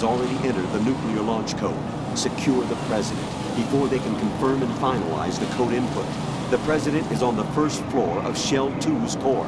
has already entered the nuclear launch code. Secure the President before they can confirm and finalize the code input. The President is on the first floor of Shell 2's core.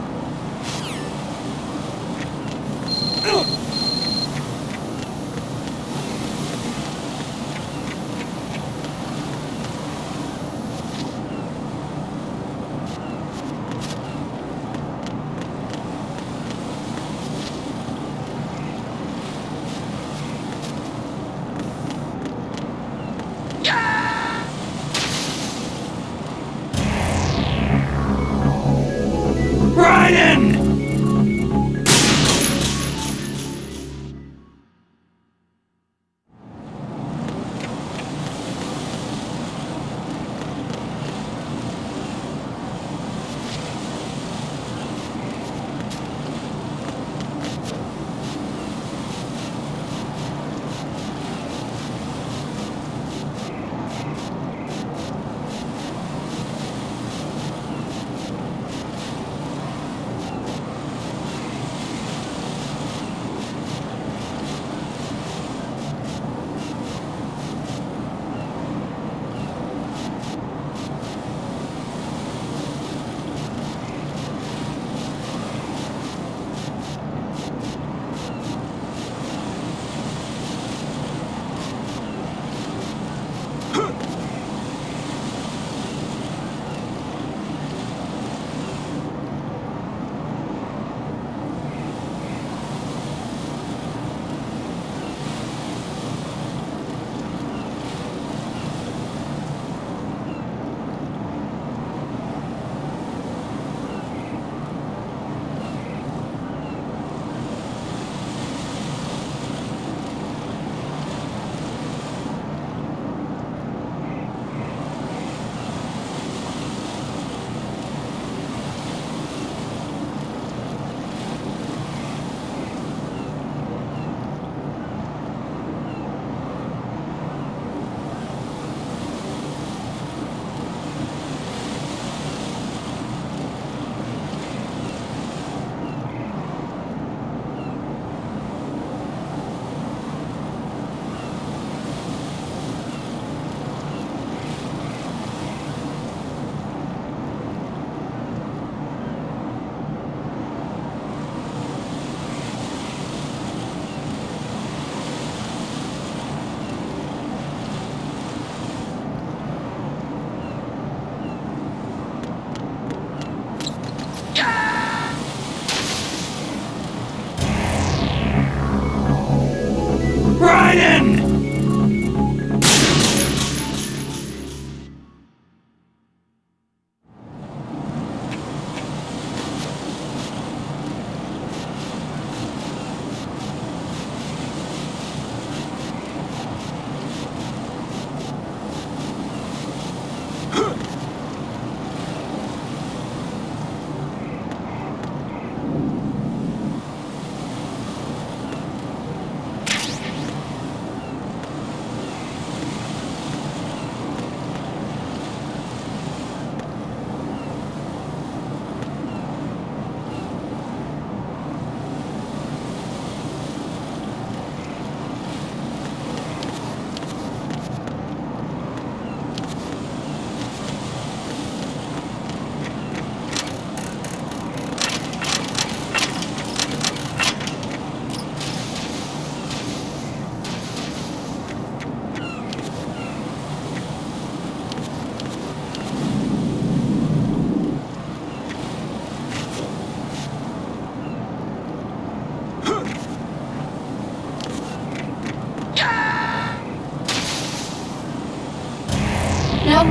No!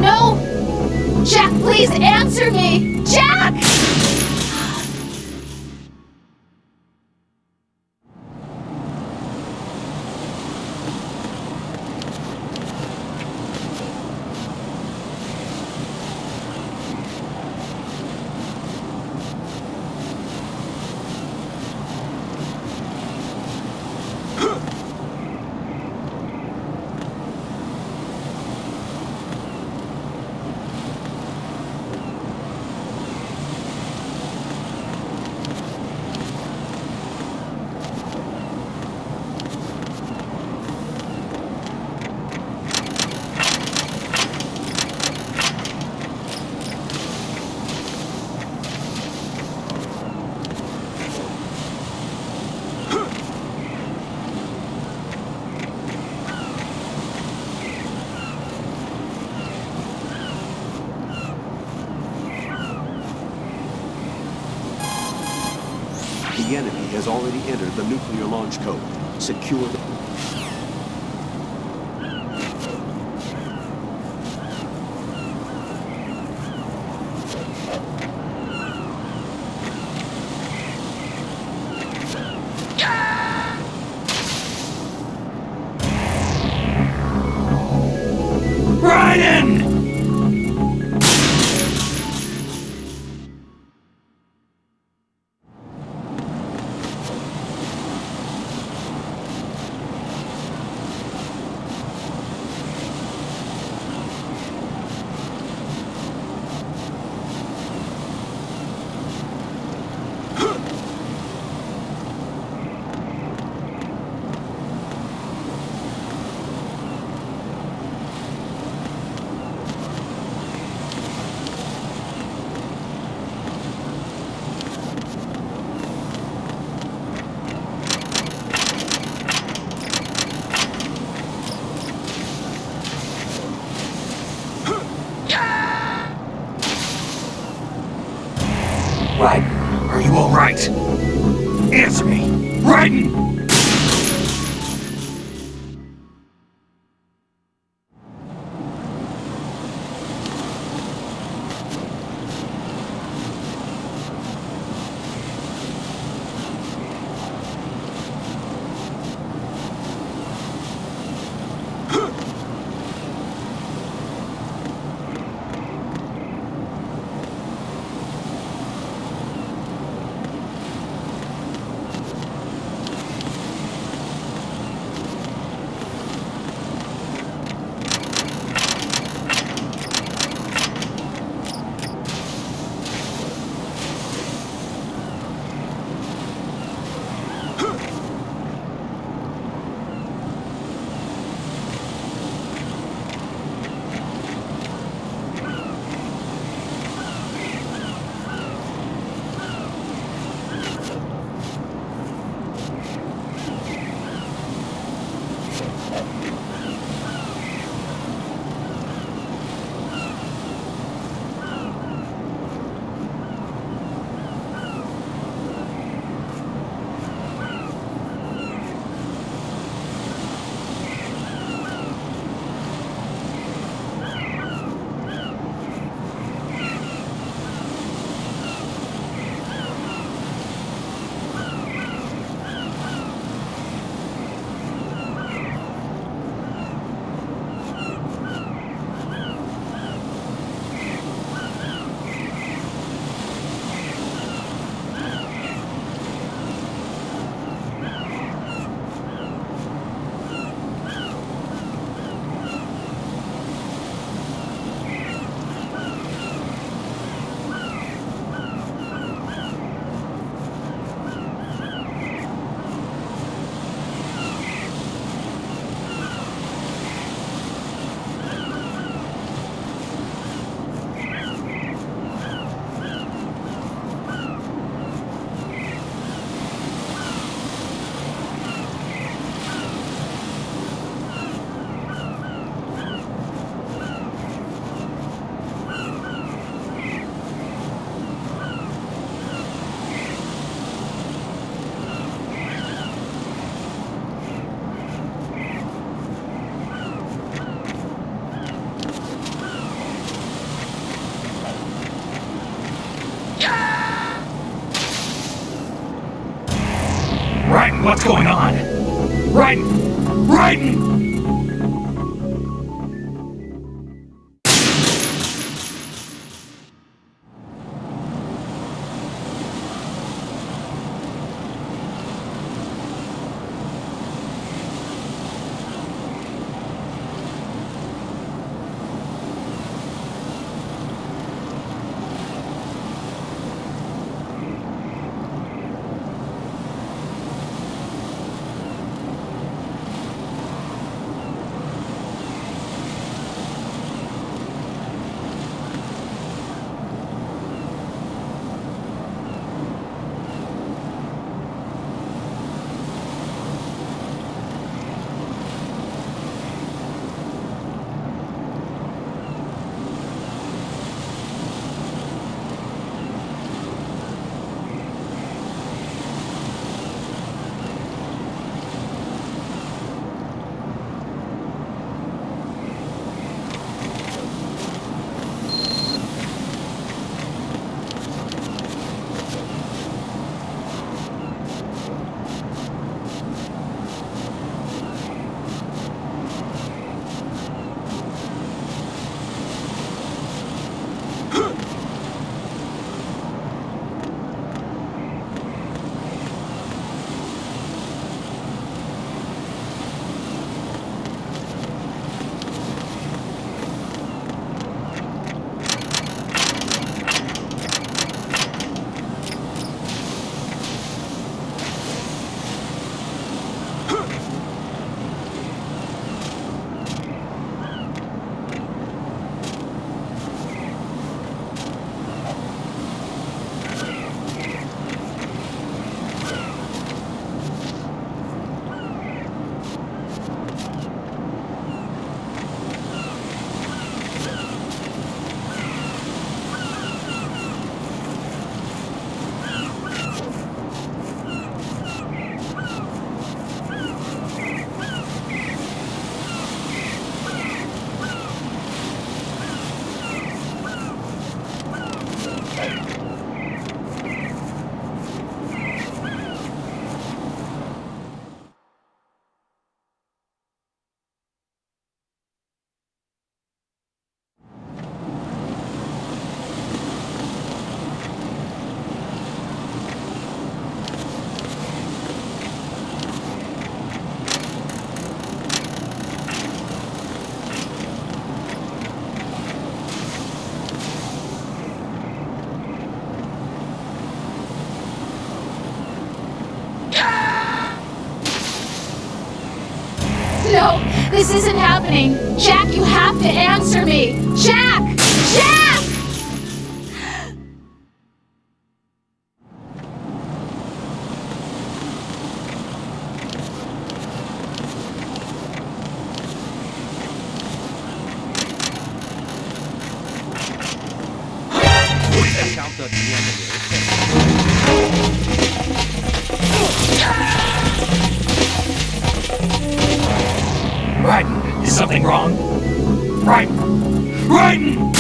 No! Jack, please answer me! Jack! has already entered the nuclear launch code. Secure the... Raiden! Raiden, are you alright? Answer me! Raiden! Raiden, what's going on? Raiden! Raiden! No, this isn't happening. Jack, you have to answer me. Jack! Jack! Encounter the enemy. Raiden, is something wrong? Raiden! Raiden!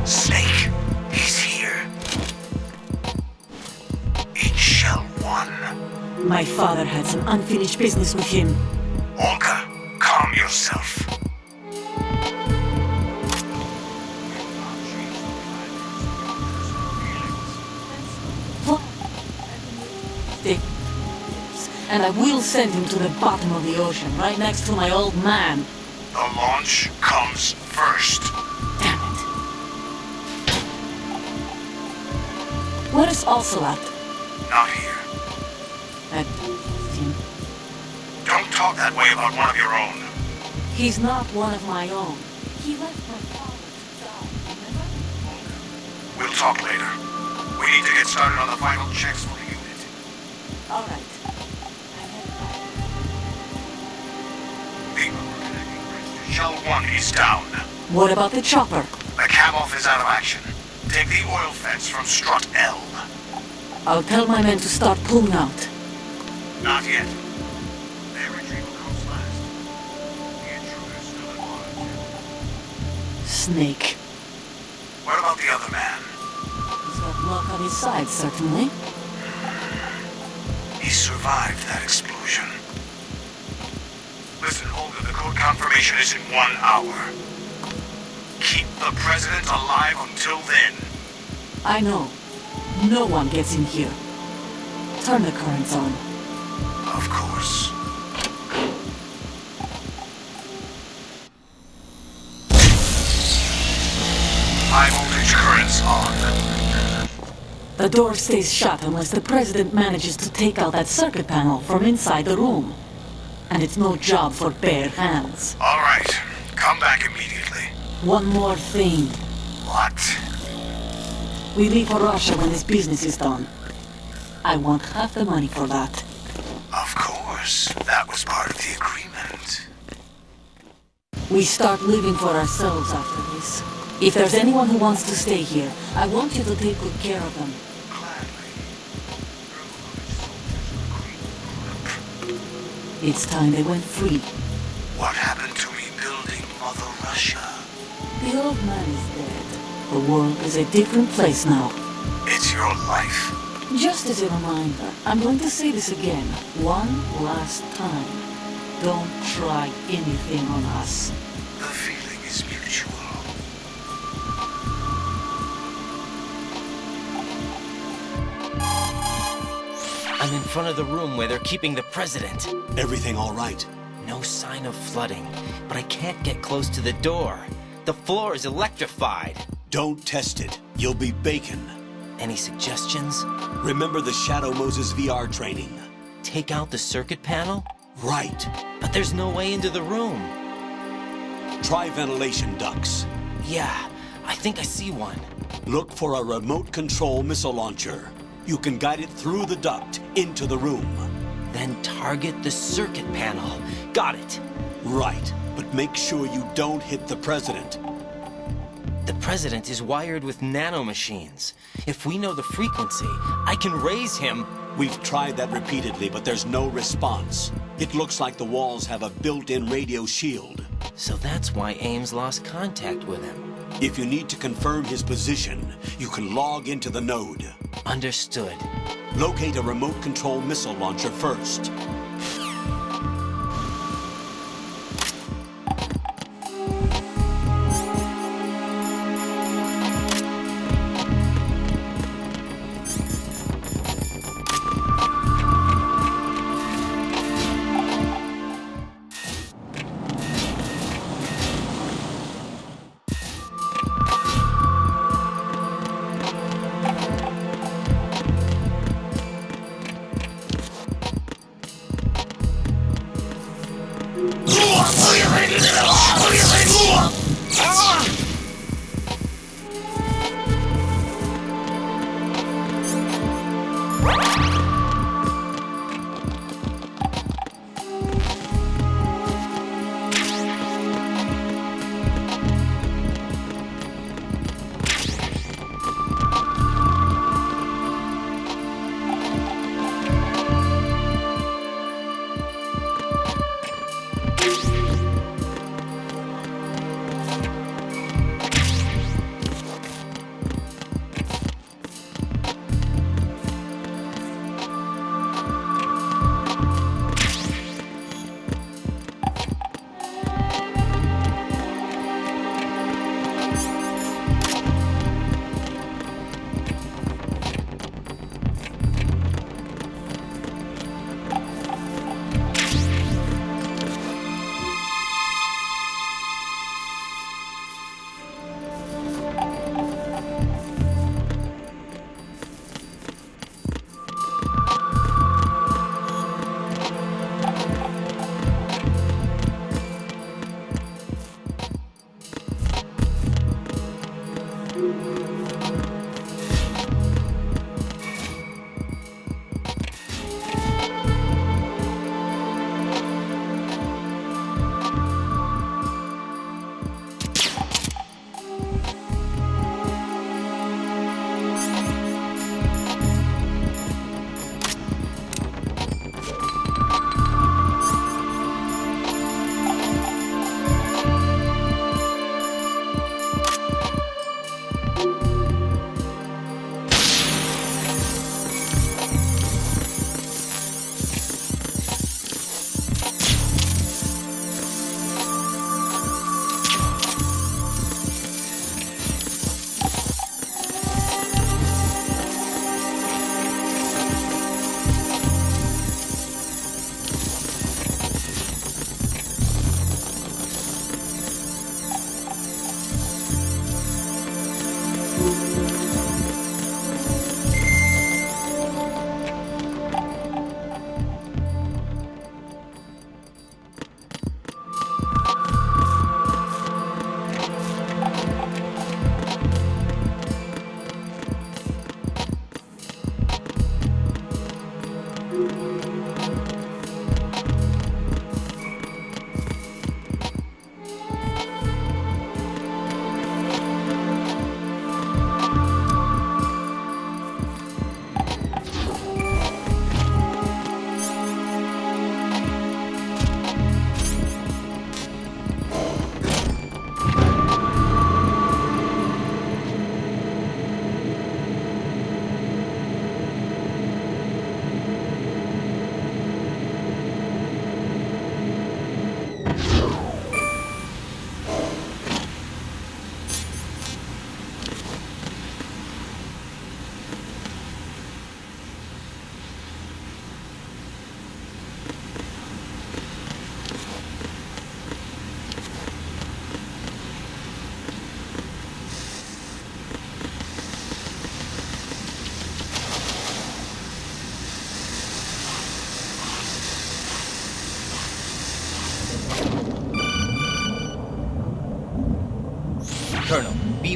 Snake, he's here. In Shell 1. My father had some unfinished business with him. Olga, calm yourself. And I will send him to the bottom of the ocean, right next to my old man. The launch comes first. Damn it. Where is Ocelot? Not here. At him. talk that way about one of your own. He's not one of my own. He left my father to die, remember? We'll talk later. We need to get started on the final checks for the unit. All right. The connecting bridge to Shell 1 is down. What about the chopper? The cam-off is out of action. Take the oil fence from strut L. I'll tell my men to start pulling out. Not yet. Their retrieval comes last. The intruder's still at large. Snake. What about the other man? He's got luck on his side, certainly. He survived that explosion. Listen, Olga, the code confirmation is in 1 hour. Keep the president alive until then. I know. No one gets in here. Turn the currents on. Of course. High voltage currents on. The door stays shut unless the president manages to take out that circuit panel from inside the room. And it's no job for bare hands. All right. Come back immediately. One more thing. What? We leave for Russia when this business is done. I want half the money for that. Of course. That was part of the agreement. We start living for ourselves after this. If there's anyone who wants to stay here, I want you to take good care of them. It's time they went free. What happened to me building Mother Russia? The old man is dead. The world is a different place now. It's your life. Just as a reminder, I'm going to say this again, one last time. Don't try anything on us. The feeling is mutual. I'm in front of the room where they're keeping the president. Everything all right? No sign of flooding, but I can't get close to the door. The floor is electrified. Don't test it. You'll be bacon. Any suggestions? Remember the Shadow Moses VR training? Take out the circuit panel? Right. But there's no way into the room. Try ventilation ducts. Yeah, I think I see one. Look for a remote control missile launcher. You can guide it through the duct into the room. Then target the circuit panel. Got it. Right, but make sure you don't hit the president. The president is wired with nanomachines. If we know the frequency, I can raise him. We've tried that repeatedly, but there's no response. It looks like the walls have a built-in radio shield. So that's why Ames lost contact with him. If you need to confirm his position, you can log into the node. Understood. Locate a remote control missile launcher first.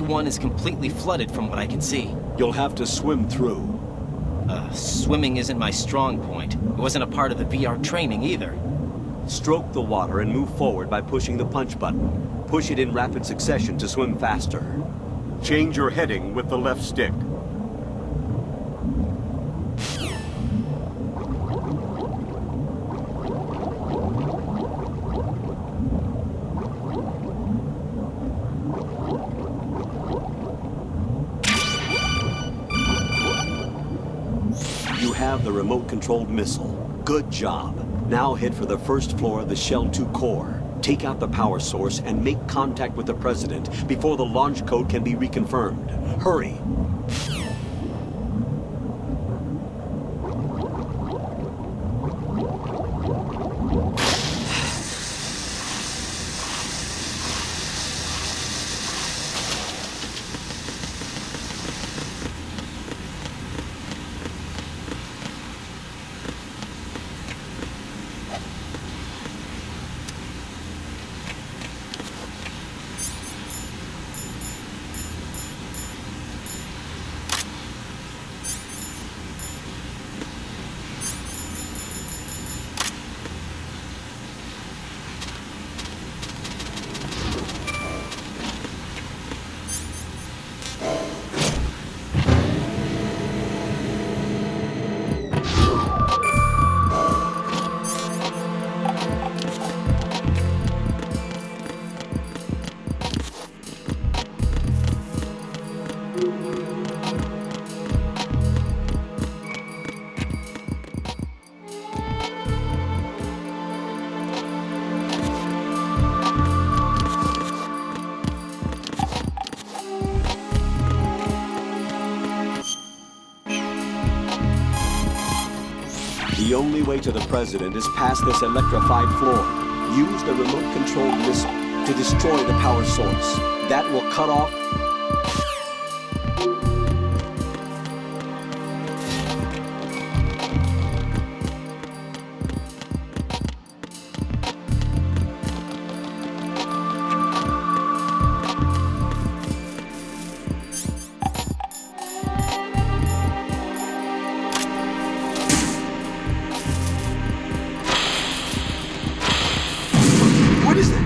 C1 is completely flooded from what I can see. You'll have to swim through. Swimming isn't my strong point. It wasn't a part of the VR training either. Stroke the water and move forward by pushing the punch button. Push it in rapid succession to swim faster. Change your heading with the left stick. You have the remote-controlled missile. Good job. Now head for the first floor of the Shell 2 core. Take out the power source and make contact with the President before the launch code can be reconfirmed. Hurry! The only way to the President is past this electrified floor. Use the remote-controlled missile to destroy the power source. That will cut off... What is that?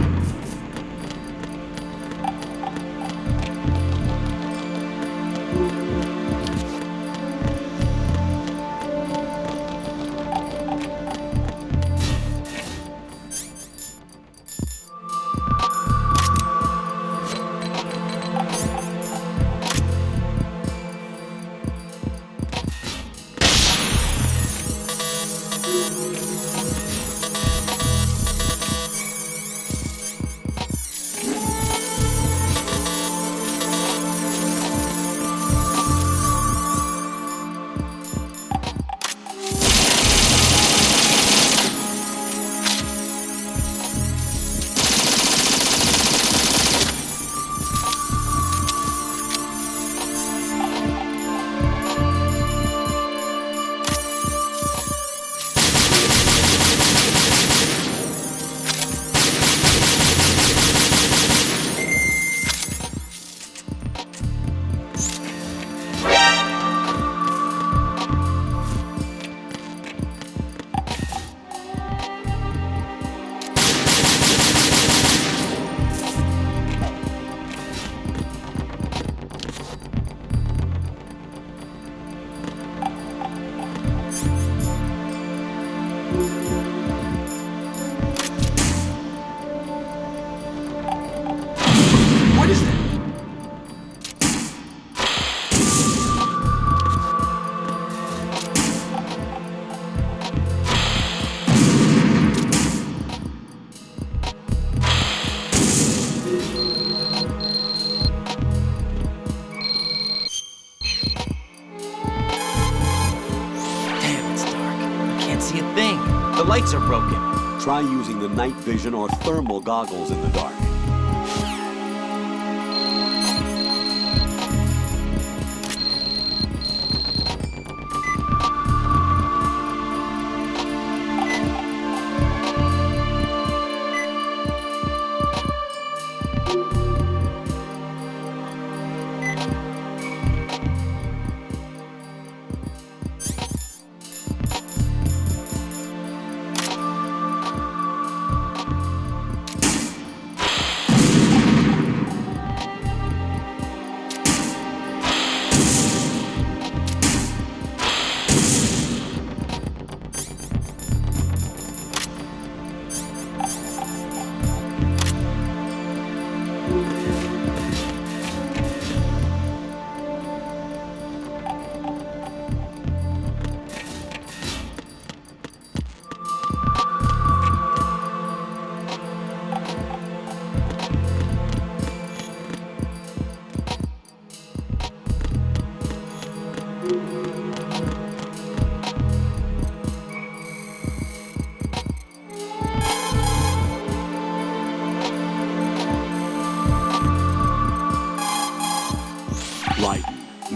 What is that? Damn, it's dark. I can't see a thing. The lights are broken. Try using the night vision or thermal goggles in the dark.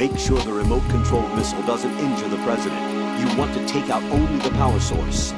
Make sure the remote-controlled missile doesn't injure the president. You want to take out only the power source.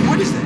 What is that?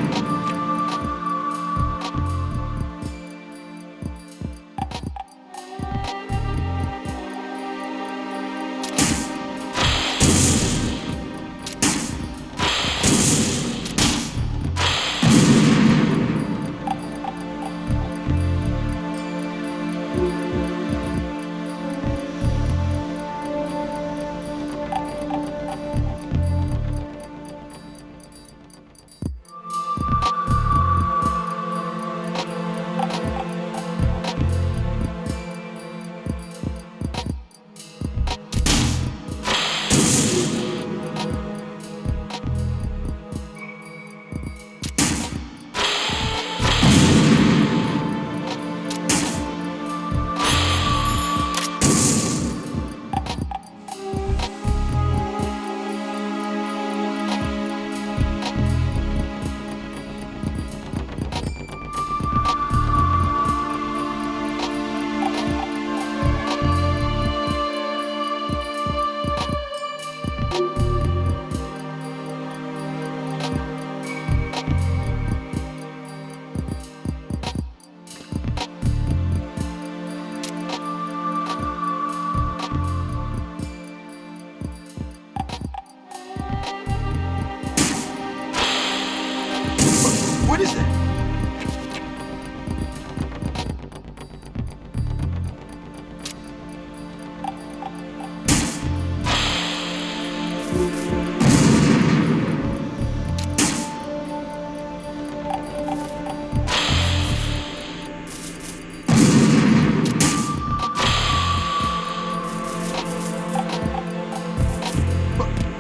What is that?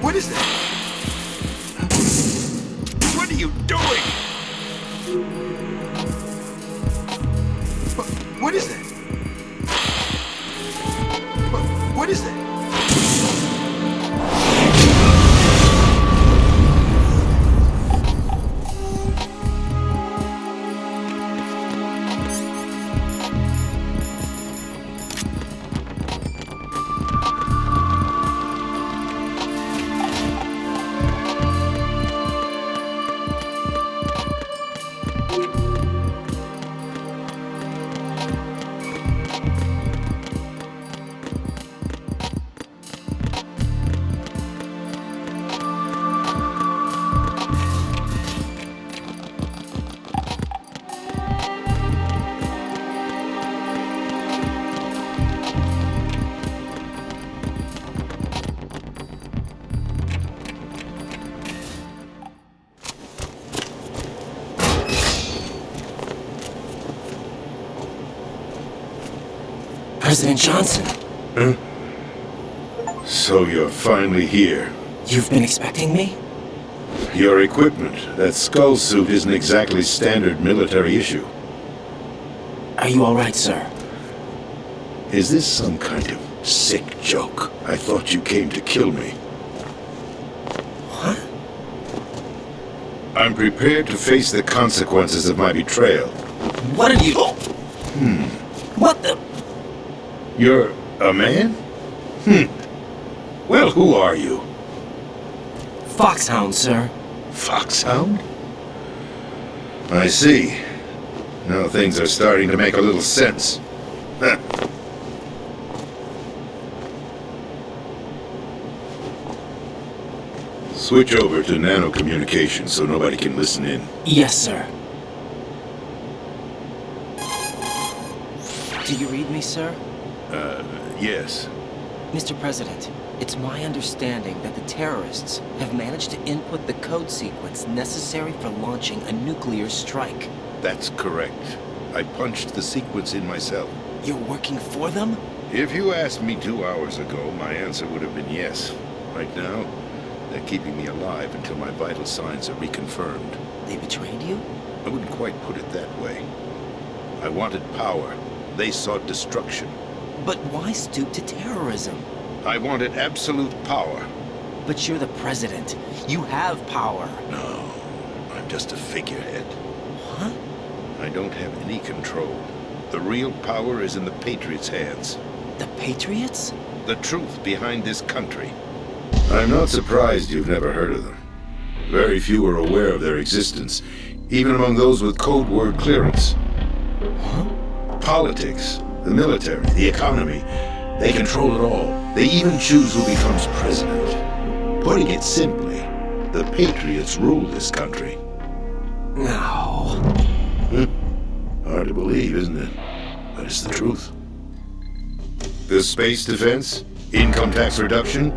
What is that? What are you doing? What is that? What is that? President Johnson, So you're finally here. you've been expecting me? Your equipment. That skull suit isn't exactly standard military issue. Are you alright, sir? Is this some kind of sick joke? I thought you came to kill me. What? I'm prepared to face the consequences of my betrayal. What are you... What the... You're a man? Well, who are you? Foxhound, sir. Foxhound? I see. Now things are starting to make a little sense. Huh. Switch over to nano-communication so nobody can listen in. Yes, sir. Do you read me, sir? Yes. Mr. President, it's my understanding that the terrorists have managed to input the code sequence necessary for launching a nuclear strike. That's correct. I punched the sequence in myself. You're working for them? If you asked me 2 hours ago, my answer would have been yes. Right now, they're keeping me alive until my vital signs are reconfirmed. They betrayed you? I wouldn't quite put it that way. I wanted power. They sought destruction. But why stoop to terrorism? I wanted absolute power. But you're the president. You have power. No, I'm just a figurehead. What? I don't have any control. The real power is in the Patriots' hands. The Patriots? The truth behind this country. I'm not surprised you've never heard of them. Very few are aware of their existence, even among those with code word clearance. Huh? Politics, the military, the economy, they control it all. They even choose who becomes president. Putting it simply, the Patriots rule this country. No. Hard to believe, isn't it? But it's the truth. The space defense, income tax reduction,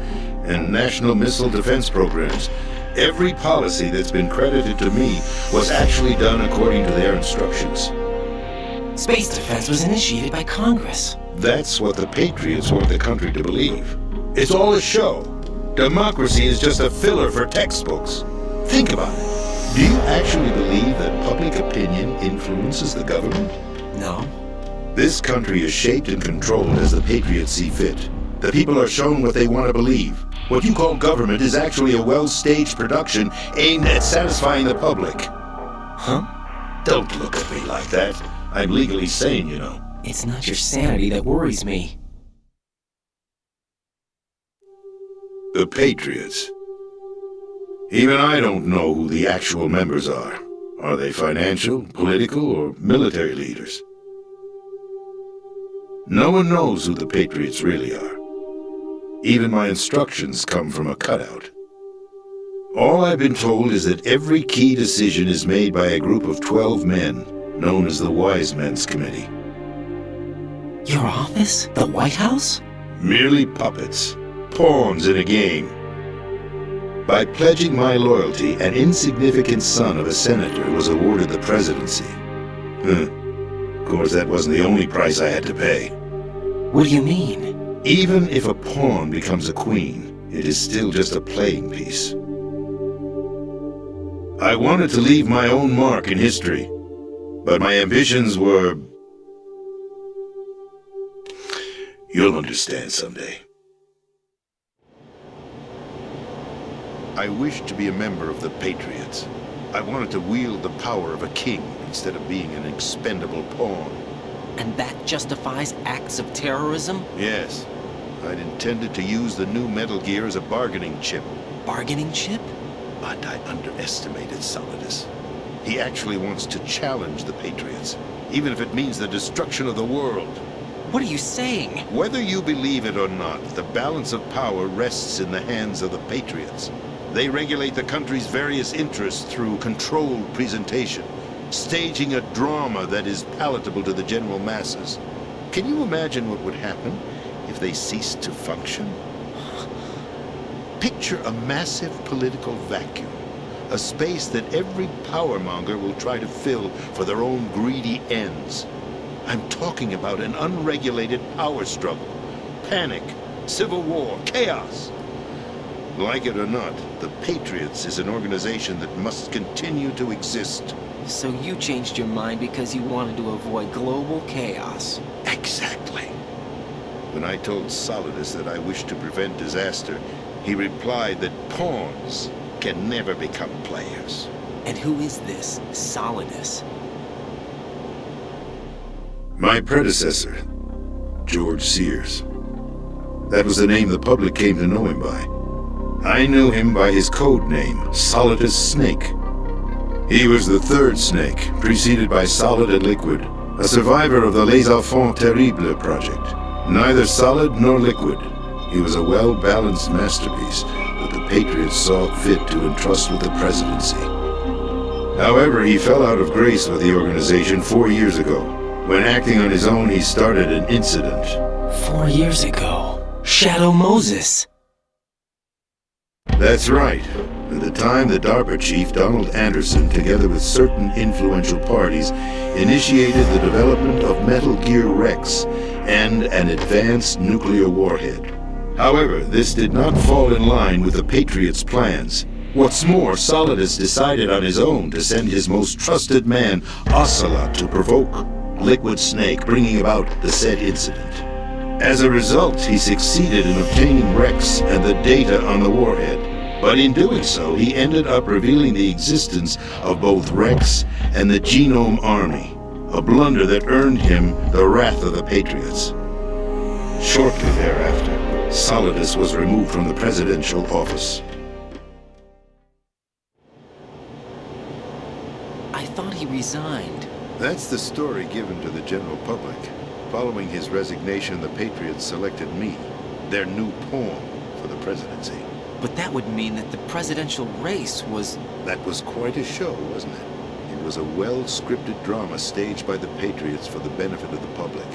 and national missile defense programs. Every policy that's been credited to me was actually done according to their instructions. Space defense was initiated by Congress. That's what the Patriots want the country to believe. It's all a show. Democracy is just a filler for textbooks. Think about it. Do you actually believe that public opinion influences the government? No. This country is shaped and controlled as the Patriots see fit. The people are shown what they want to believe. What you call government is actually a well-staged production aimed at satisfying the public. Huh? Don't look at me like that. I'm legally sane, you know. It's not your sanity that worries me. The Patriots. Even I don't know who the actual members are. Are they financial, political, or military leaders? No one knows who the Patriots really are. Even my instructions come from a cutout. All I've been told is that every key decision is made by a group of 12 men, known as the Wise Men's Committee. Your office? The White House? Merely puppets, pawns in a game. By pledging my loyalty, an insignificant son of a senator was awarded the presidency. Of course, that wasn't the only price I had to pay. What do you mean? Even if a pawn becomes a queen, it is still just a playing piece. I wanted to leave my own mark in history, but my ambitions were... You'll understand someday. I wished to be a member of the Patriots. I wanted to wield the power of a king instead of being an expendable pawn. And that justifies acts of terrorism? Yes. I'd intended to use the new Metal Gear as a bargaining chip. Bargaining chip? But I underestimated Solidus. He actually wants to challenge the Patriots, even if it means the destruction of the world. What are you saying? Whether you believe it or not, the balance of power rests in the hands of the Patriots. They regulate the country's various interests through controlled presentation, staging a drama that is palatable to the general masses. Can you imagine what would happen if they ceased to function? Picture a massive political vacuum, a space that every powermonger will try to fill for their own greedy ends. I'm talking about an unregulated power struggle, panic, civil war, chaos. Like it or not, the Patriots is an organization that must continue to exist. So you changed your mind because you wanted to avoid global chaos. Exactly. When I told Solidus that I wished to prevent disaster, he replied that pawns can never become players. And who is this Solidus? My predecessor, George Sears. That was the name the public came to know him by. I knew him by his code name, Solidus Snake. He was the third Snake, preceded by Solid and Liquid, a survivor of the Les Enfants Terribles project. Neither solid nor liquid, he was a well-balanced masterpiece that the Patriots saw fit to entrust with the presidency. However, he fell out of grace with the organization 4 years ago. When acting on his own, he started an incident. 4 years ago. Shadow Moses. That's right. At the time, the DARPA chief, Donald Anderson, together with certain influential parties, initiated the development of Metal Gear Rex and an advanced nuclear warhead. However, this did not fall in line with the Patriots' plans. What's more, Solidus decided on his own to send his most trusted man, Ocelot, to provoke Liquid Snake, bringing about the said incident. As a result, he succeeded in obtaining Rex and the data on the warhead. But in doing so, he ended up revealing the existence of both Rex and the Genome Army, a blunder that earned him the wrath of the Patriots. Shortly thereafter, Solidus was removed from the presidential office. I thought he resigned. That's the story given to the general public. Following his resignation, the Patriots selected me, their new pawn, for the presidency. But that would mean that the presidential race was... That was quite a show, wasn't it? It was a well-scripted drama staged by the Patriots for the benefit of the public.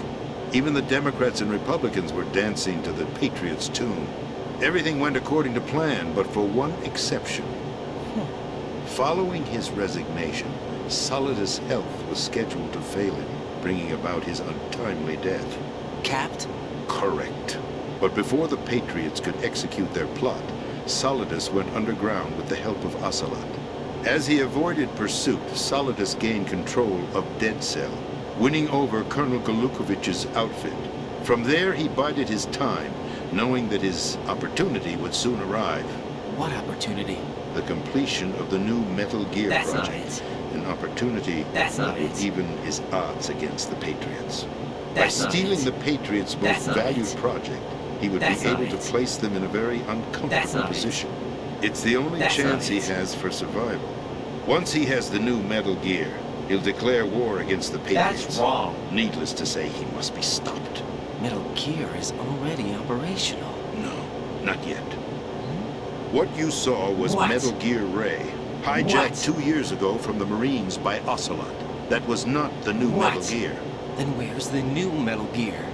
Even the Democrats and Republicans were dancing to the Patriots' tune. Everything went according to plan, but for one exception. Following his resignation, Solidus' health was scheduled to fail him, bringing about his untimely death. Capped? Correct. But before the Patriots could execute their plot, Solidus went underground with the help of Ocelot. As he avoided pursuit, Solidus gained control of Dead Cell, winning over Colonel Golukovich's outfit. From there, he bided his time, knowing that his opportunity would soon arrive. What opportunity? The completion of the new Metal Gear That's not project. it. An opportunity That's that not would it. even his odds against the Patriots. That's By not stealing it. the Patriots' That's most not valued it. project, he would That's be not able to it. place them in a very That's uncomfortable not it. position. It's the only That's chance not he it. has for survival. Once he has the new Metal Gear, he'll declare war against the Patriots. That's wrong. Needless to say, he must be stopped. Metal Gear is already operational. No, not yet. What you saw was What? Metal Gear Ray, hijacked What? 2 years ago from the Marines by Ocelot. That was not the new What? Metal Gear. Then where's the new Metal Gear?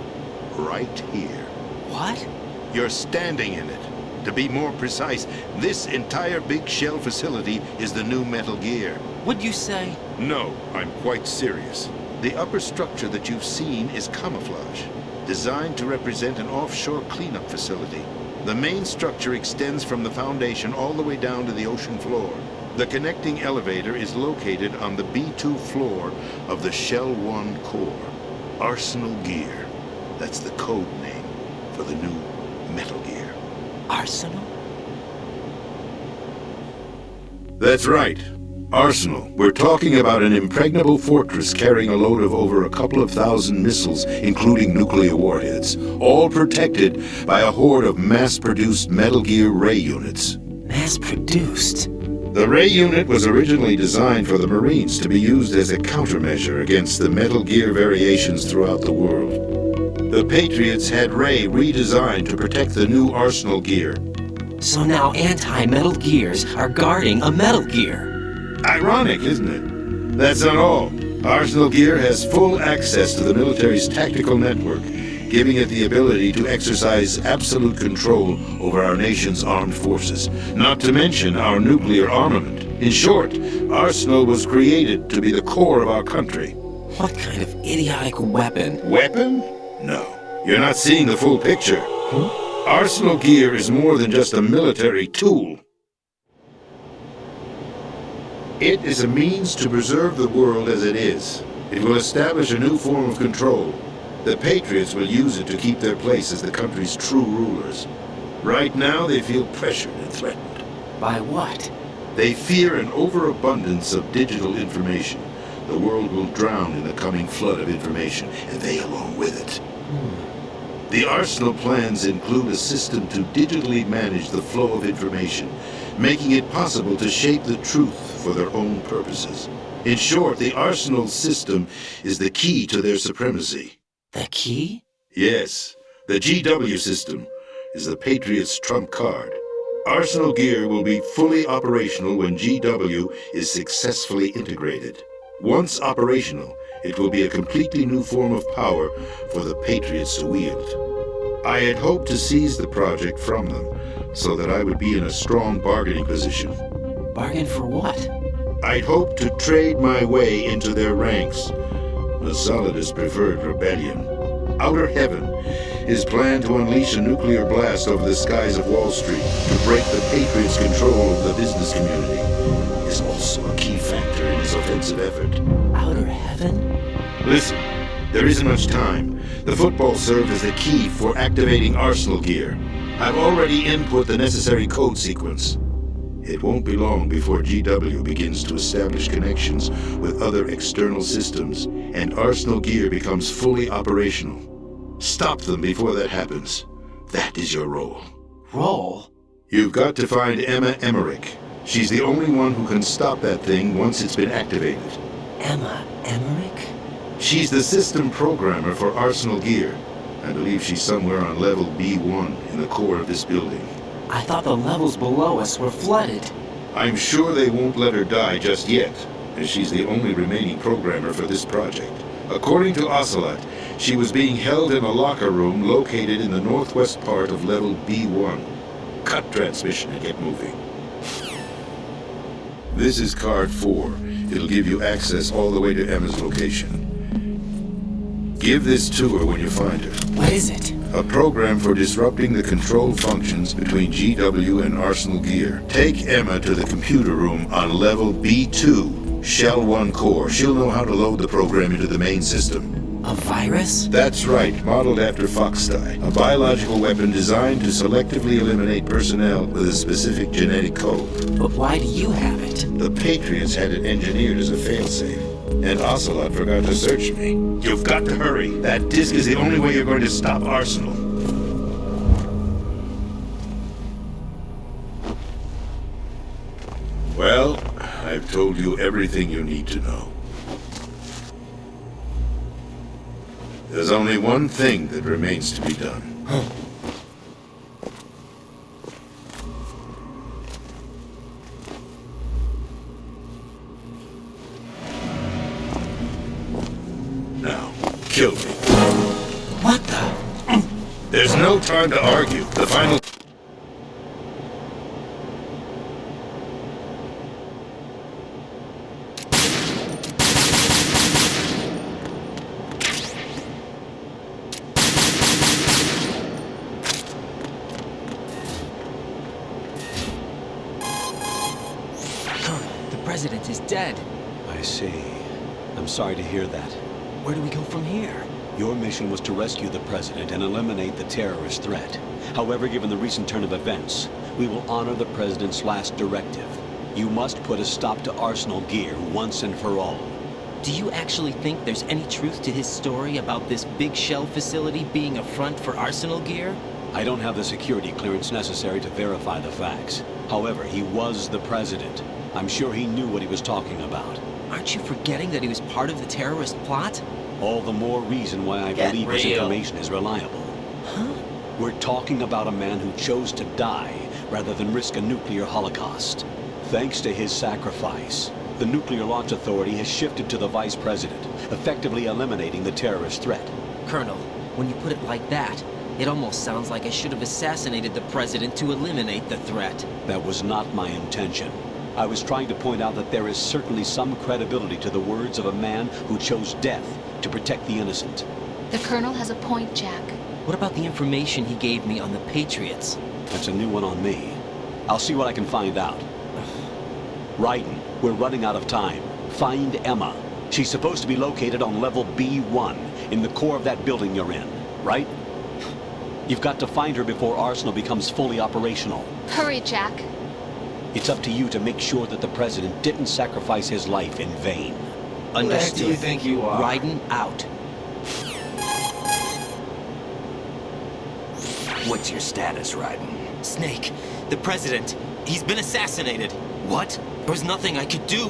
Right here. What? You're standing in it. To be more precise, this entire big shell facility is the new Metal Gear. What'd you say? No, I'm quite serious. The upper structure that you've seen is camouflage, designed to represent an offshore cleanup facility. The main structure extends from the foundation all the way down to the ocean floor. The connecting elevator is located on the B2 floor of the Shell 1 core. Arsenal Gear. That's the code name for the new Metal Gear. Arsenal? That's right. Arsenal. We're talking about an impregnable fortress carrying a load of over a couple of thousand missiles, including nuclear warheads, all protected by a horde of mass-produced Metal Gear Ray units. Mass-produced? The Ray unit was originally designed for the Marines to be used as a countermeasure against the Metal Gear variations throughout the world. The Patriots had Ray redesigned to protect the new Arsenal Gear. So now anti-Metal Gears are guarding a Metal Gear. Ironic, isn't it? That's not all. Arsenal Gear has full access to the military's tactical network, giving it the ability to exercise absolute control over our nation's armed forces, not to mention our nuclear armament. In short, Arsenal was created to be the core of our country. What kind of idiotic weapon? Weapon? No. You're not seeing the full picture. Arsenal gear is more than just a military tool. It is a means to preserve the world as it is. It will establish a new form of control. The Patriots will use it to keep their place as the country's true rulers. Right now, they feel pressured and threatened. By what? They fear an overabundance of digital information. The world will drown in the coming flood of information, and they along with it. The Arsenal plans include a system to digitally manage the flow of information, making it possible to shape the truth for their own purposes. In short, the Arsenal system is the key to their supremacy. The key? Yes, the GW system is the Patriots' trump card. Arsenal gear will be fully operational when GW is successfully integrated. Once operational, it will be a completely new form of power for the Patriots to wield. I had hoped to seize the project from them, so that I would be in a strong bargaining position. Bargain for what? I'd hoped to trade my way into their ranks. The Solidus preferred rebellion. Outer Heaven is planned to unleash a nuclear blast over the skies of Wall Street to break the Patriots' control of the business community. Is also a key factor in his offensive effort. Outer Heaven? Listen, there isn't much time. The football served as the key for activating Arsenal gear. I've already input the necessary code sequence. It won't be long before GW begins to establish connections with other external systems, and Arsenal gear becomes fully operational. Stop them before that happens. That is your role. Role? You've got to find Emma Emmerich. She's the only one who can stop that thing once it's been activated. Emma Emmerich? She's the system programmer for Arsenal gear. I believe she's somewhere on level B1 in the core of this building. I thought the levels below us were flooded. I'm sure they won't let her die just yet, as she's the only remaining programmer for this project. According to Ocelot, she was being held in a locker room located in the northwest part of level B1. Cut transmission and get moving. This is card 4. It'll give you access all the way to Emma's location. Give this to her when you find her. What is it? A program for disrupting the control functions between GW and Arsenal gear. Take Emma to the computer room on level B2, Shell 1 core. She'll know how to load the program into the main system. A virus? That's right, modeled after Foxdie, a biological weapon designed to selectively eliminate personnel with a specific genetic code. But why do you have it? The Patriots had it engineered as a failsafe, and Ocelot forgot to search me. You've got to hurry. That disk is the only way you're going to stop Arsenal. Well, I've told you everything you need to know. There's only one thing that remains to be done. Now, kill me. What the? There's no time to argue. The final... The president is dead. I see. I'm sorry to hear that. Where do we go from here? Your mission was to rescue the president and eliminate the terrorist threat. However, given the recent turn of events, we will honor the president's last directive. You must put a stop to Arsenal gear once and for all. Do you actually think there's any truth to his story about this big shell facility being a front for Arsenal gear? I don't have the security clearance necessary to verify the facts. However, he was the president. I'm sure he knew what he was talking about. Aren't you forgetting that he was part of the terrorist plot? All the more reason why I believe his information is reliable. Huh? We're talking about a man who chose to die rather than risk a nuclear holocaust. Thanks to his sacrifice, the Nuclear Launch Authority has shifted to the Vice President, effectively eliminating the terrorist threat. Colonel, when you put it like that, it almost sounds like I should have assassinated the president to eliminate the threat. That was not my intention. I was trying to point out that there is certainly some credibility to the words of a man who chose death to protect the innocent. The Colonel has a point, Jack. What about the information he gave me on the Patriots? That's a new one on me. I'll see what I can find out. Raiden, we're running out of time. Find Emma. She's supposed to be located on level B1, in the core of that building you're in, right? You've got to find her before Arsenal becomes fully operational. Hurry, Jack. It's up to you to make sure that the President didn't sacrifice his life in vain. Understood. Who do you think you are? Raiden out. What's your status, Raiden? Snake, the President, he's been assassinated. What? There was nothing I could do.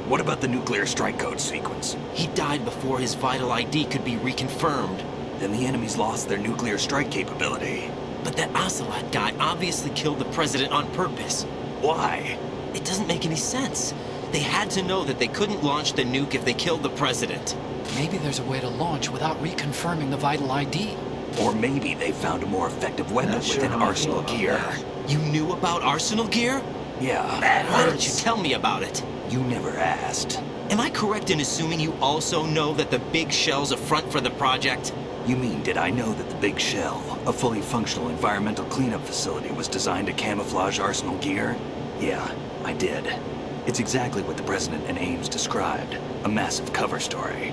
What about the nuclear strike code sequence? He died before his vital ID could be reconfirmed. Then the enemy's lost their nuclear strike capability. But that Ocelot guy obviously killed the President on purpose. Why? It doesn't make any sense. They had to know that they couldn't launch the nuke if they killed the President. Maybe there's a way to launch without reconfirming the vital ID. Or maybe they found a more effective weapon within Arsenal gear. You knew about Arsenal gear? Yeah. Why didn't you tell me about it? You never asked. Am I correct in assuming you also know that the Big Shell's a front for the project? You mean, did I know that the Big Shell, a fully functional environmental cleanup facility, was designed to camouflage Arsenal gear? Yeah, I did. It's exactly what the President and Ames described, a massive cover story.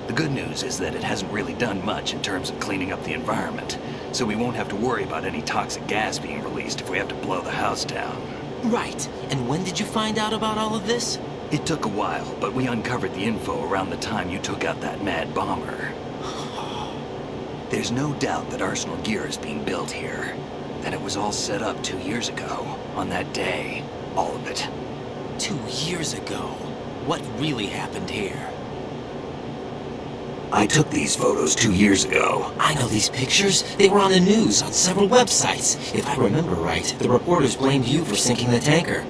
The good news is that it hasn't really done much in terms of cleaning up the environment, so we won't have to worry about any toxic gas being released if we have to blow the house down. Right. And when did you find out about all of this? It took a while, but we uncovered the info around the time you took out that mad bomber. There's no doubt that Arsenal gear is being built here. That it was all set up 2 years ago, on that day. All of it. 2 years ago. What really happened here? I took these photos 2 years ago. I know these pictures. They were on the news, on several websites. If I remember right, the reporters blamed you for sinking the tanker.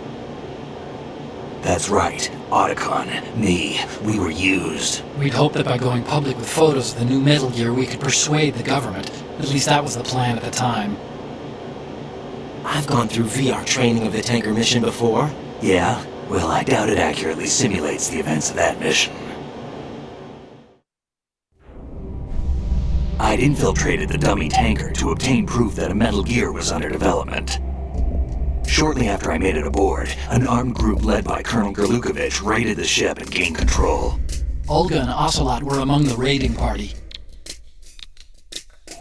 That's right. Otacon, me, we were used. We'd hoped that by going public with photos of the new Metal Gear, we could persuade the government. At least that was the plan at the time. I've gone through VR training of the tanker mission before. Yeah? Well, I doubt it accurately simulates the events of that mission. I'd infiltrated the dummy tanker to obtain proof that a Metal Gear was under development. Shortly after I made it aboard, an armed group led by Colonel Gerlukovich raided the ship and gained control. Olga and Ocelot were among the raiding party.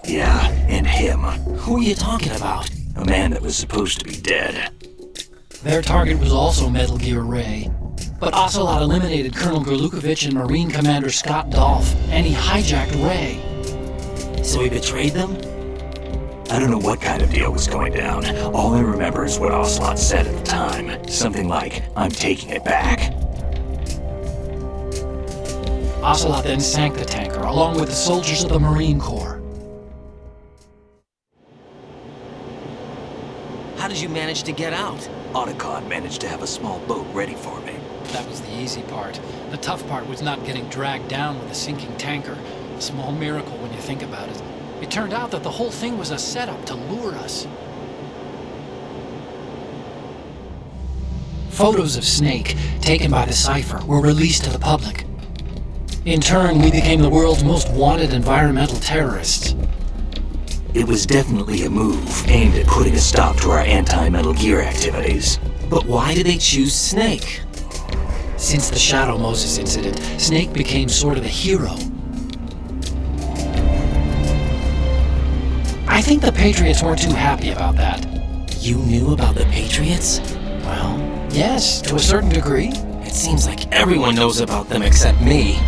Yeah, and him. Who are you talking about? A man that was supposed to be dead. Their target was also Metal Gear Ray. But Ocelot eliminated Colonel Gerlukovich and Marine Commander Scott Dolph, and he hijacked Ray. So he betrayed them? I don't know what kind of deal was going down. All I remember is what Ocelot said at the time. Something like, "I'm taking it back." Ocelot then sank the tanker, along with the soldiers of the Marine Corps. How did you manage to get out? Otacon managed to have a small boat ready for me. That was the easy part. The tough part was not getting dragged down with a sinking tanker. A small miracle when you think about it. It turned out that the whole thing was a setup to lure us. Photos of Snake, taken by the Cypher, were released to the public. In turn, we became the world's most wanted environmental terrorists. It was definitely a move aimed at putting a stop to our anti-Metal Gear activities. But why did they choose Snake? Since the Shadow Moses incident, Snake became sort of a hero. I think the Patriots weren't too happy about that. You knew about the Patriots? Well, yes, to a certain degree. It seems like everyone knows about them except me.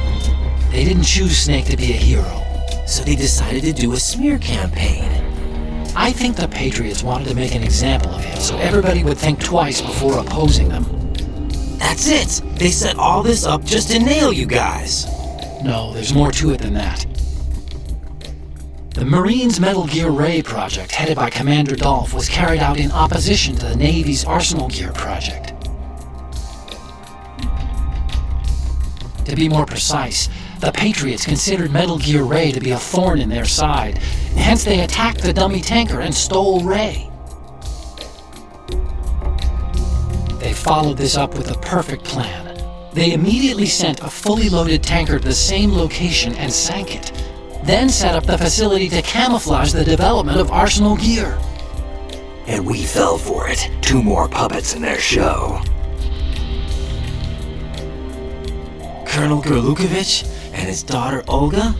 They didn't choose Snake to be a hero. So they decided to do a smear campaign. I think the Patriots wanted to make an example of him so everybody would think twice before opposing them. That's it! They set all this up just to nail you guys. No, there's more to it than that. The Marines' Metal Gear Ray project, headed by Commander Dolph, was carried out in opposition to the Navy's Arsenal Gear project. To be more precise, the Patriots considered Metal Gear Ray to be a thorn in their side, hence they attacked the dummy tanker and stole Ray. They followed this up with a perfect plan. They immediately sent a fully loaded tanker to the same location and sank it. then set up the facility to camouflage the development of Arsenal gear. And we fell for it. 2 more puppets in their show. Colonel Gurlukovich and his daughter Olga?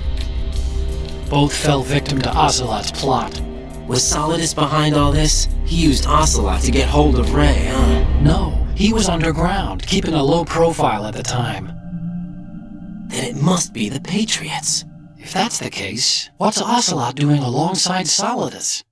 Both fell victim to Ocelot's plot. Was Solidus behind all this? He used Ocelot to get hold of Ray, huh? No, he was underground, keeping a low profile at the time. Then it must be the Patriots. If that's the case, what's Ocelot doing alongside Solidus?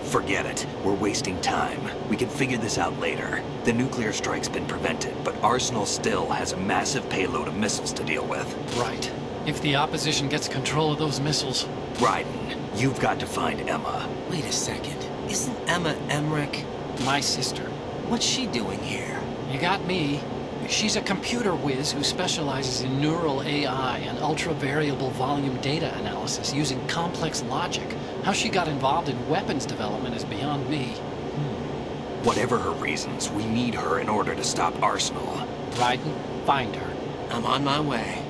Forget it. We're wasting time. We can figure this out later. The nuclear strike's been prevented, but Arsenal still has a massive payload of missiles to deal with. Right. If the opposition gets control of those missiles... Raiden, you've got to find Emma. Wait a second. Isn't Emma Emmerich? My sister. What's she doing here? You got me. She's a computer whiz who specializes in neural AI and ultra-variable volume data analysis using complex logic. How she got involved in weapons development is beyond me. Whatever her reasons, we need her in order to stop Arsenal. Raiden, find her. I'm on my way.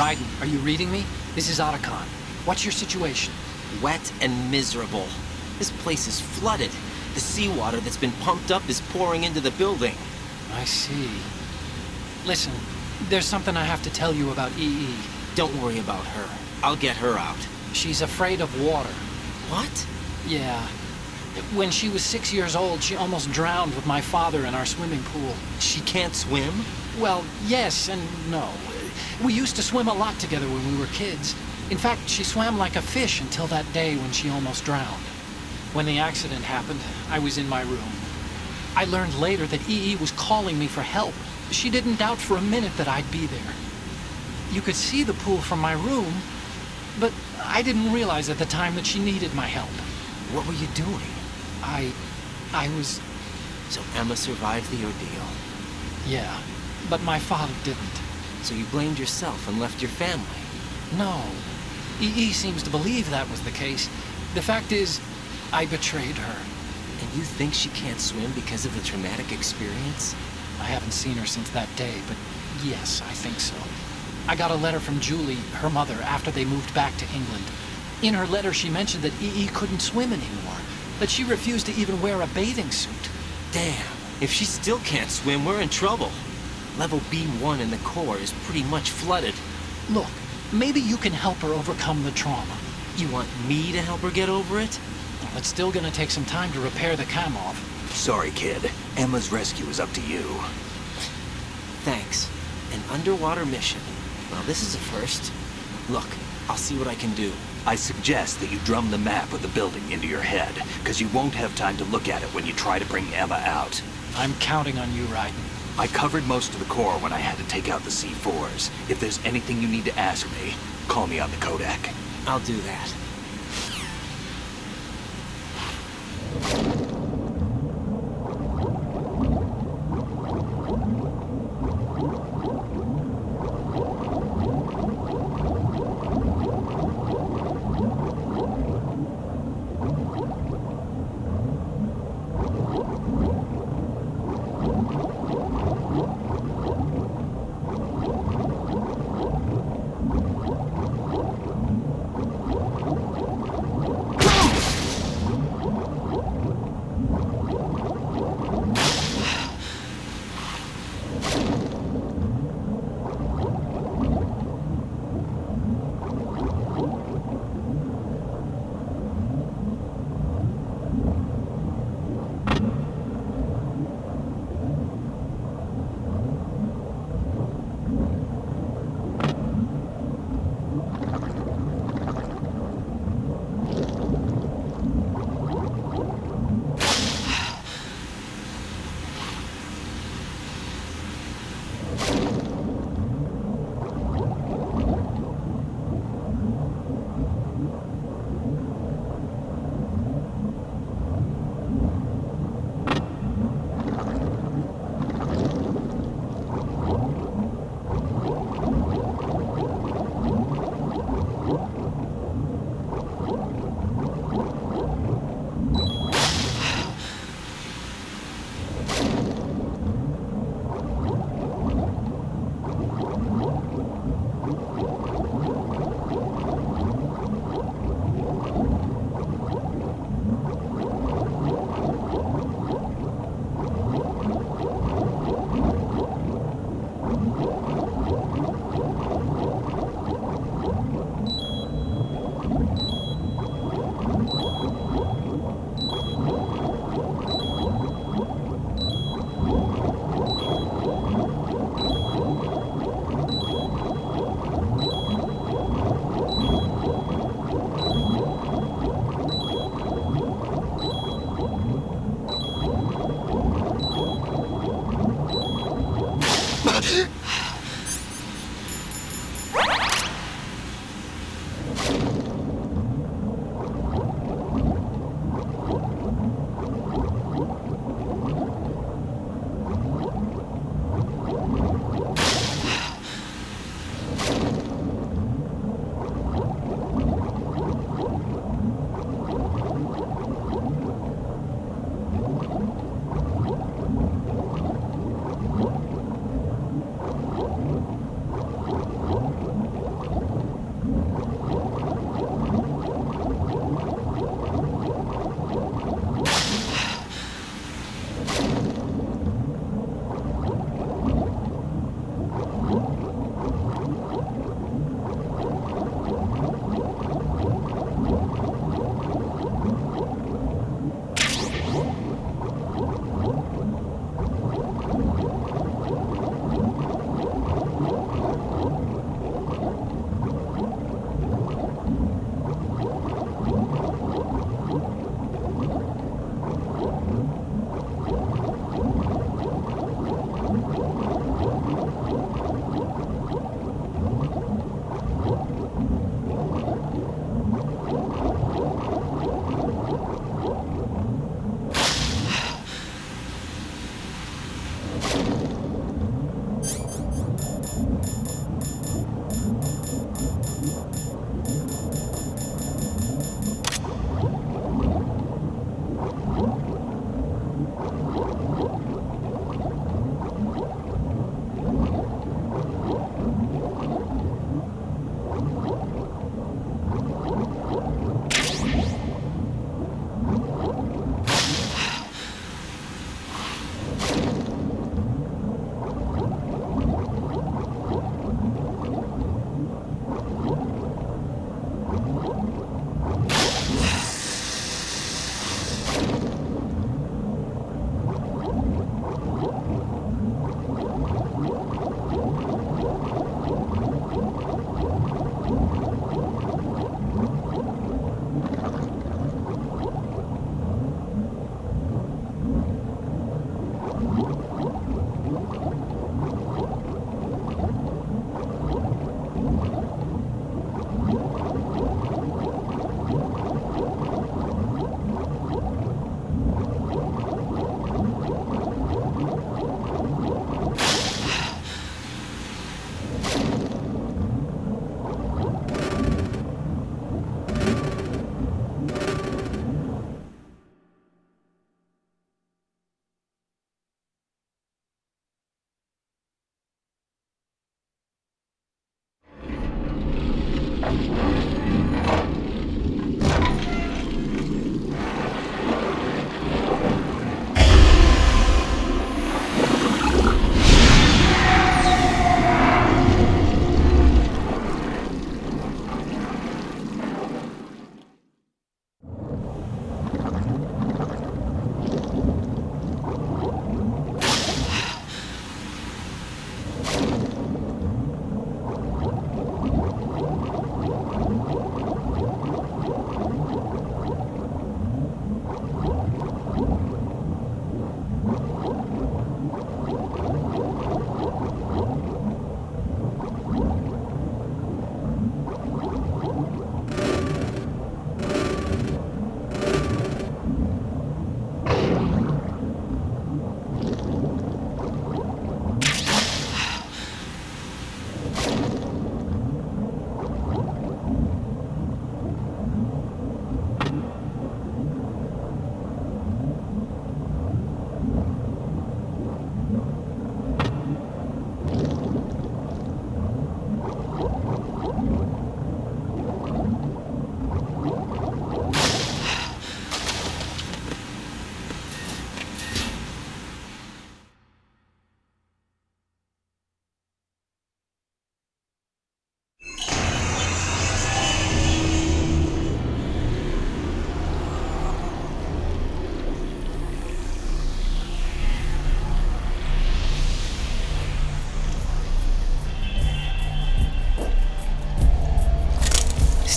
Raiden, are you reading me? This is Otacon. What's your situation? Wet and miserable. This place is flooded. The seawater that's been pumped up is pouring into the building. I see. Listen, there's something I have to tell you about EE. Don't worry about her. I'll get her out. She's afraid of water. What? Yeah. When she was 6 years old, she almost drowned with my father in our swimming pool. She can't swim? Well, yes and no. We used to swim a lot together when we were kids. In fact, she swam like a fish until that day when she almost drowned. When the accident happened, I was in my room. I learned later that EE was calling me for help. She didn't doubt for a minute that I'd be there. You could see the pool from my room, but I didn't realize at the time that she needed my help. What were you doing? I was... So Emma survived the ordeal. Yeah, but my father didn't. So you blamed yourself and left your family? No. EE seems to believe that was the case. The fact is, I betrayed her. And you think she can't swim because of the traumatic experience? I haven't seen her since that day, but yes, I think so. I got a letter from Julie, her mother, after they moved back to England. In her letter, she mentioned that EE couldn't swim anymore, that she refused to even wear a bathing suit. Damn, if she still can't swim, we're in trouble. Level B1 in the core is pretty much flooded. Look, maybe you can help her overcome the trauma. You want me to help her get over it? Well, it's still gonna take some time to repair the Kamov. Sorry, kid. Emma's rescue is up to you. Thanks. An underwater mission. Well, this is a first. Look, I'll see what I can do. I suggest that you drum the map of the building into your head, because you won't have time to look at it when you try to bring Emma out. I'm counting on you, Raiden. I covered most of the core when I had to take out the C4s. If there's anything you need to ask me, call me on the Kodak. I'll do that.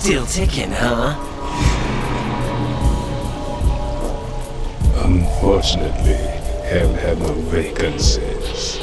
Still ticking, huh? Unfortunately, hell had no vacancies.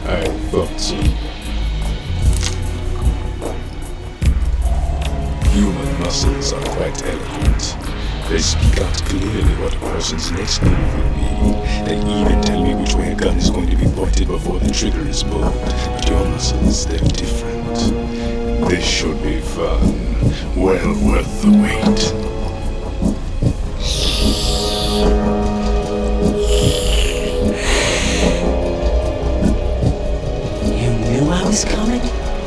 I thought so. Human muscles are quite eloquent. They speak out clearly what a person's next move will be. They even tell me which way a gun is going to be pointed before the trigger is pulled. But your muscles, they're different. This should be fun. Well worth the wait. I was coming?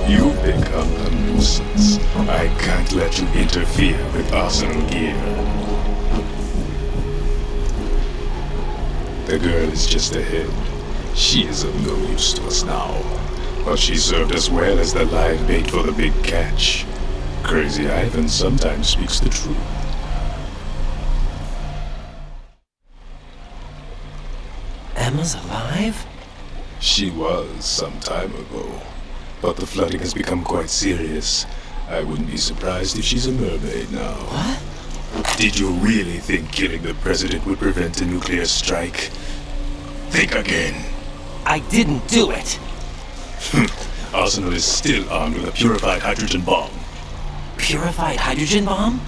You've become a nuisance. I can't let you interfere with Arsenal gear. The girl is just ahead. She is of no use to us now. But she served us well as the live bait for the big catch. Crazy Ivan sometimes speaks the truth. Emma's alive? She was some time ago, but the flooding has become quite serious. I wouldn't be surprised if she's a mermaid now. What? Did you really think killing the president would prevent a nuclear strike? Think again. I didn't do it. Arsenal is still armed with a purified hydrogen bomb. Purified hydrogen bomb?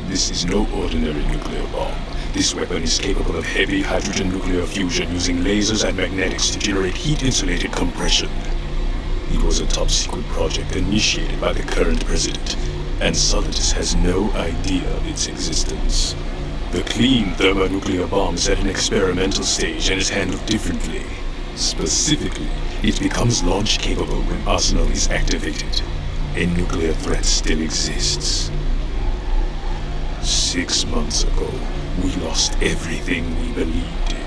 This is no ordinary nuclear bomb. This weapon is capable of heavy hydrogen nuclear fusion using lasers and magnetics to generate heat-insulated compression. It was a top-secret project initiated by the current president, and Solidus has no idea of its existence. The clean thermonuclear bomb is at an experimental stage and is handled differently. Specifically, it becomes launch-capable when Arsenal is activated. A nuclear threat still exists. 6 months ago, we lost everything we believed in.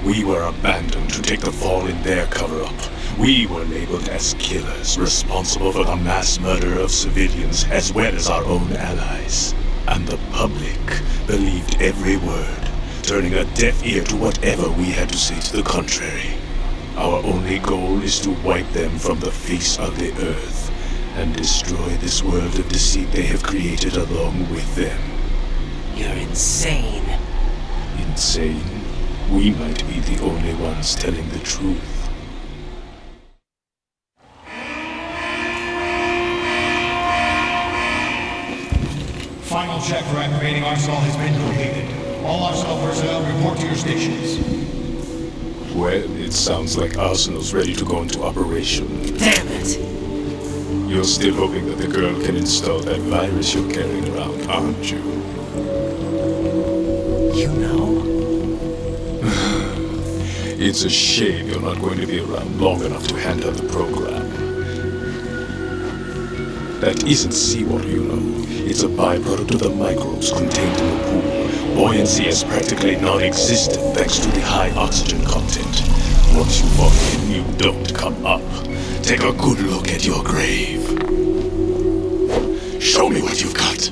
We were abandoned to take the fall in their cover-up. We were labeled as killers, responsible for the mass murder of civilians as well as our own allies. And the public believed every word, turning a deaf ear to whatever we had to say to the contrary. Our only goal is to wipe them from the face of the earth and destroy this world of deceit they have created along with them. You're insane. Insane? We might be the only ones telling the truth. Final check for activating Arsenal has been completed. All Arsenal personnel report to your stations. Well, it sounds like Arsenal's ready to go into operation. Damn it! You're still hoping that the girl can install that virus you're carrying around, aren't you? You know? It's a shame you're not going to be around long enough to handle the program. That isn't seawater, you know. It's a byproduct of the microbes contained in the pool. Buoyancy is practically non-existent thanks to the high oxygen content. Once you fall in, you don't come up. Take a good look at your grave. Show me what you've got.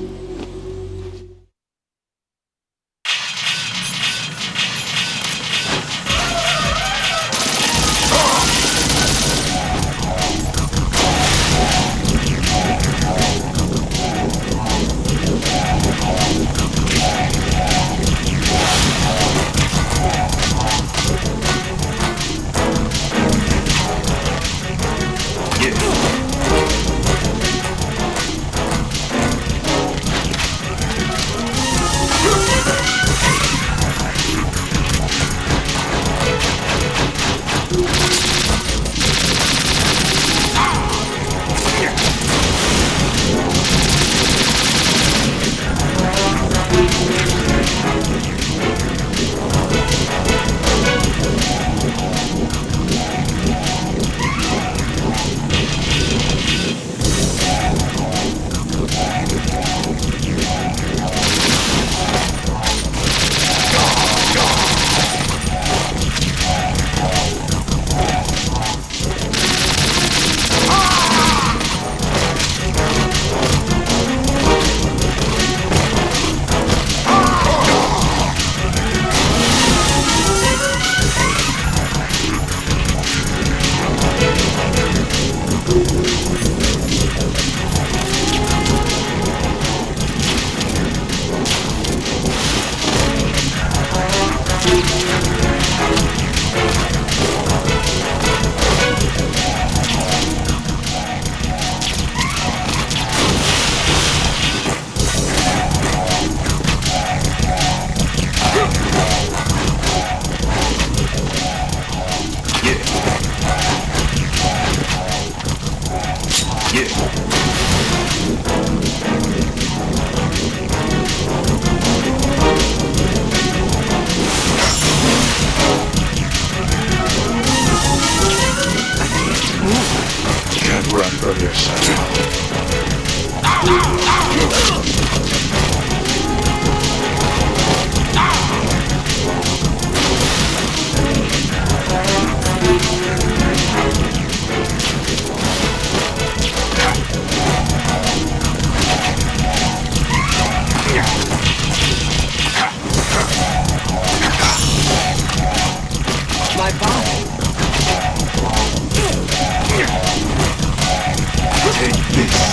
from your shadow. My body. Take this.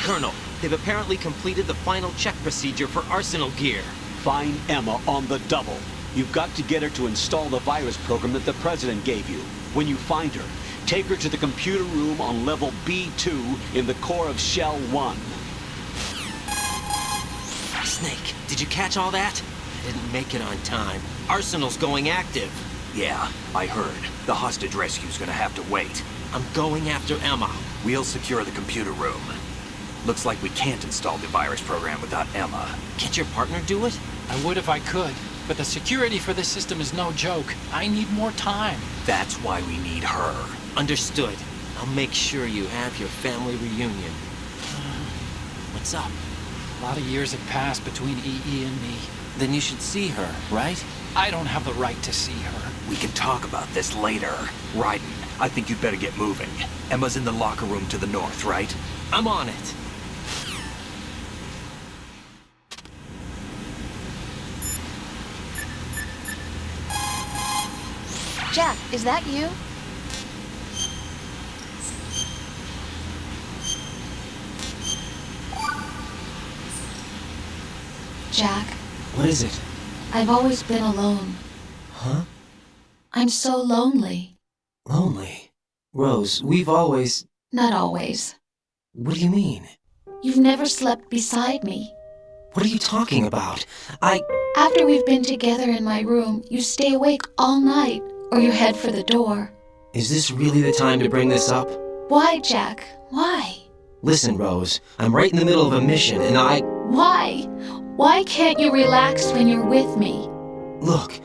Colonel, they've apparently completed the final check procedure for arsenal gear. Find Emma on the double. You've got to get her to install the virus program that the President gave you. When you find her, take her to the computer room on level B2 in the core of Shell 1. Snake, did you catch all that? I didn't make it on time. Arsenal's going active. Yeah, I heard. The hostage rescue's gonna have to wait. I'm going after Emma. We'll secure the computer room. Looks like we can't install the virus program without Emma. Can't your partner do it? I would if I could, but the security for this system is no joke. I need more time. That's why we need her. Understood. I'll make sure you have your family reunion. What's up? A lot of years have passed between EE and me. Then you should see her, right? I don't have the right to see her. We can talk about this later. Raiden, I think you'd better get moving. Emma's in the locker room to the north, right? I'm on it. Jack, is that you? Jack, What is it? I've always been alone. Huh? I'm so lonely. Lonely. Rose, we've always... Not always. What do you mean? You've never slept beside me. What are you talking about? After we've been together in my room, you stay awake all night, or you head for the door. Is this really the time to bring this up? Why, Jack? Why? Listen, Rose, I'm right in the middle of a mission, and Why? Why can't you relax when you're with me? Look,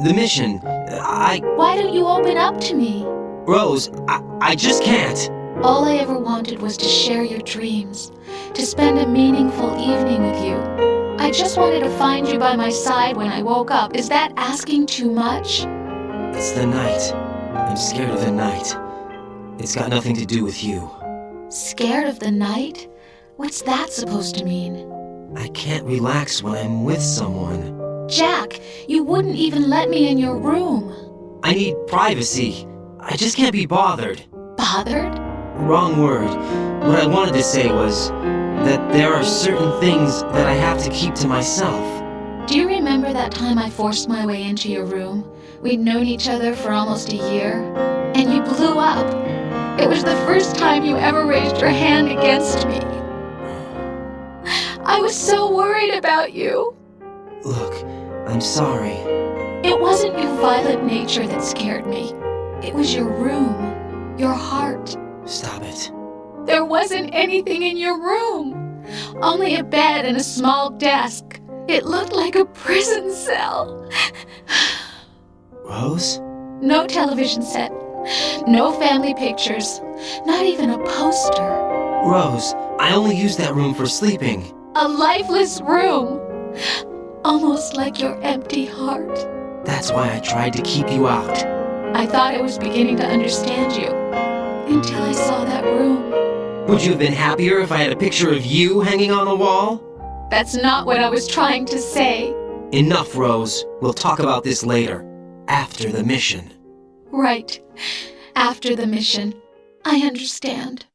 the mission, Why don't you open up to me? Rose, I just can't. All I ever wanted was to share your dreams, to spend a meaningful evening with you. I just wanted to find you by my side when I woke up. Is that asking too much? It's the night. I'm scared of the night. It's got nothing to do with you. Scared of the night? What's that supposed to mean? I can't relax when I'm with someone. Jack, you wouldn't even let me in your room. I need privacy. I just can't be bothered. Bothered? Wrong word. What I wanted to say was that there are certain things that I have to keep to myself. Do you remember that time I forced my way into your room? We'd known each other for almost a year, and you blew up. It was the first time you ever raised your hand against me. I was so worried about you. Look, I'm sorry. It wasn't your violent nature that scared me. It was your room, your heart. Stop it. There wasn't anything in your room. Only a bed and a small desk. It looked like a prison cell. Rose? No television set, No family pictures, not even a poster. Rose, I only use that room for sleeping. A lifeless room. Almost like your empty heart. That's why I tried to keep you out. I thought I was beginning to understand you. Until I saw that room. Would you have been happier if I had a picture of you hanging on the wall? That's not what I was trying to say. Enough, Rose. We'll talk about this later. After the mission. Right. After the mission. I understand.